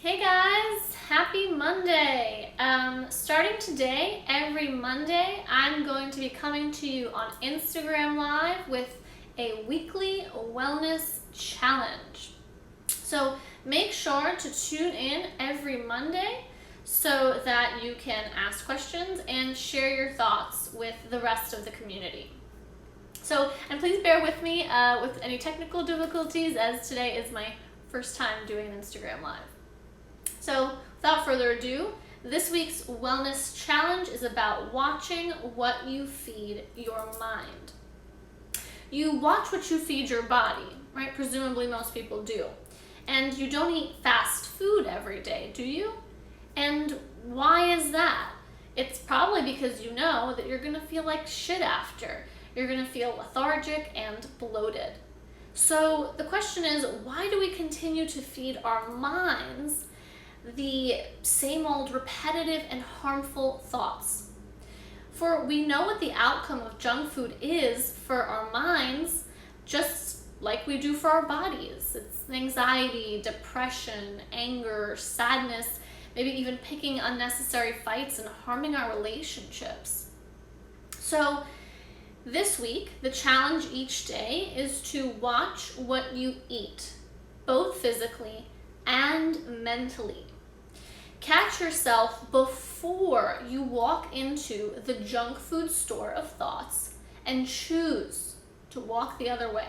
Hey guys, happy Monday. Starting today, every Monday, I'm going to be coming to you on Instagram Live with a weekly wellness challenge. So make sure to tune in every Monday so that you can ask questions and share your thoughts with the rest of the community. And please bear with me with any technical difficulties, as today is my first time doing an Instagram Live. So without further ado, this week's wellness challenge is about watching what you feed your mind. You watch what you feed your body, right? Presumably most people do. And you don't eat fast food every day, do you? And why is that? It's probably because you know that you're gonna feel like shit after. You're gonna feel lethargic and bloated. So the question is, why do we continue to feed our minds the same old repetitive and harmful thoughts? For we know what the outcome of junk food is for our minds, just like we do for our bodies. It's anxiety, depression, anger, sadness, maybe even picking unnecessary fights and harming our relationships. So this week, the challenge each day is to watch what you eat, both physically and mentally. Catch yourself before you walk into the junk food store of thoughts and choose to walk the other way.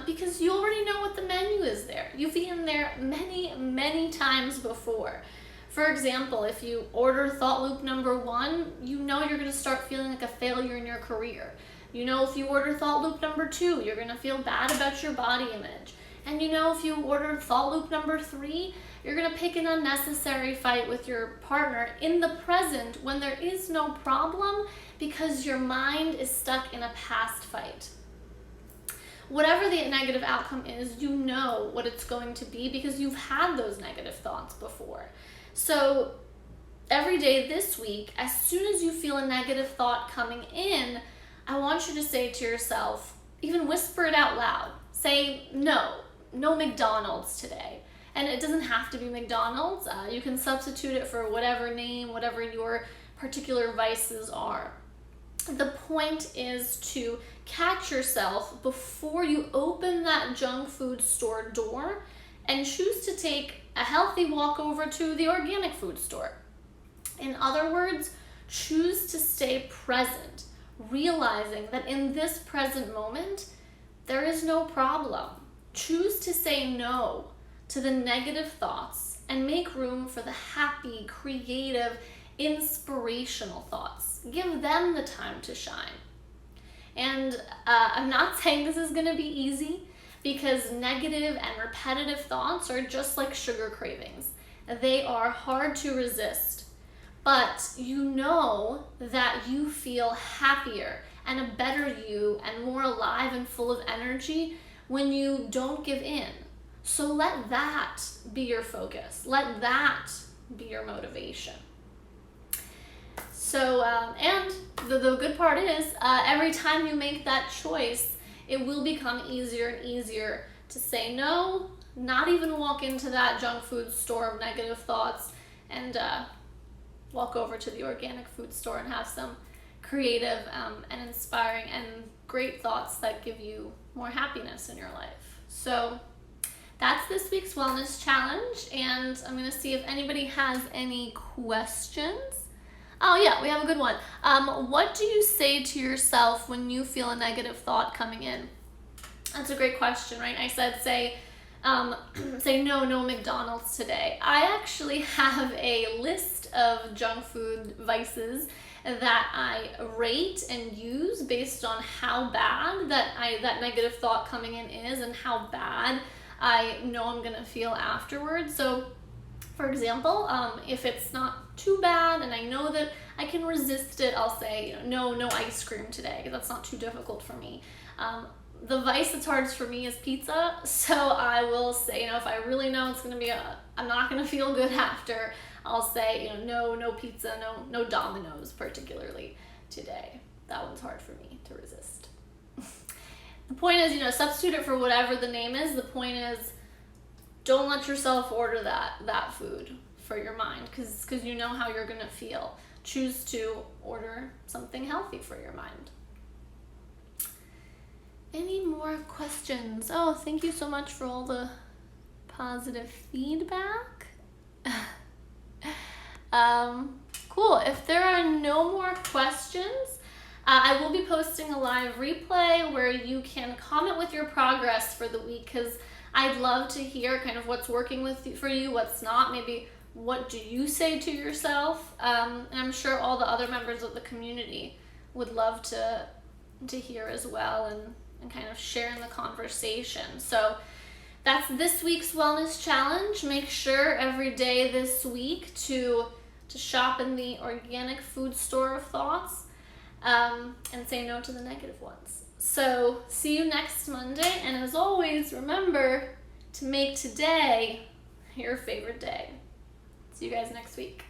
Because you already know what the menu is there. You've eaten there many, many times before. For example, if you order thought loop number 1, you know you're going to start feeling like a failure in your career. You know if you order thought loop number 2, you're going to feel bad about your body image. And you know if you order thought loop number 3, you're going to pick an unnecessary fight with your partner in the present when there is no problem because your mind is stuck in a past fight. Whatever the negative outcome is, you know what it's going to be because you've had those negative thoughts before. So every day this week, as soon as you feel a negative thought coming in, I want you to say to yourself, even whisper it out loud. Say, no McDonald's today. And it doesn't have to be McDonald's. You can substitute it for whatever name, whatever your particular vices are. The point is to catch yourself before you open that junk food store door and choose to take a healthy walk over to the organic food store. In other words, choose to stay present, realizing that in this present moment, there is no problem. Choose to say no to the negative thoughts and make room for the happy, creative, inspirational thoughts. Give them the time to shine. And I'm not saying this is going to be easy, because negative and repetitive thoughts are just like sugar cravings. They are hard to resist. But you know that you feel happier and a better you and more alive and full of energy when you don't give in. So let that be your focus. Let that be your motivation. So, and the good part is, every time you make that choice, it will become easier and easier to say no, not even walk into that junk food store of negative thoughts, and walk over to the organic food store and have some creative and inspiring and great thoughts that give you more happiness in your life. So that's this week's wellness challenge, and I'm going to see if anybody has any questions. Oh yeah, we have a good one. What do you say to yourself when you feel a negative thought coming in? That's a great question, right? I said say no McDonald's today. I actually have a list of junk food vices that I rate and use based on how bad that negative thought coming in is and how bad I know I'm gonna feel afterwards. So for example, if it's not too bad and I know that I can resist it, I'll say, no ice cream today, because that's not too difficult for me. The vice that's hardest for me is pizza, so I will say, if I really know it's going to be I'm not going to feel good after, I'll say, no pizza, no Domino's particularly today. That one's hard for me to resist. The point is, substitute it for whatever the name is. The point is, don't let yourself order that food for your mind, because you know how you're going to feel. Choose to order something healthy for your mind. Any more questions? Oh, thank you so much for all the positive feedback. Cool. If there are no more questions, I will be posting a live replay where you can comment with your progress for the week, because I'd love to hear kind of what's working for you, what's not. Maybe what do you say to yourself? And I'm sure all the other members of the community would love to hear as well, and kind of share in the conversation. So that's this week's wellness challenge. Make sure every day this week to shop in the organic food store of thoughts, and say no to the negative ones. So see you next Monday, and as always, remember to make today your favorite day. See you guys next week.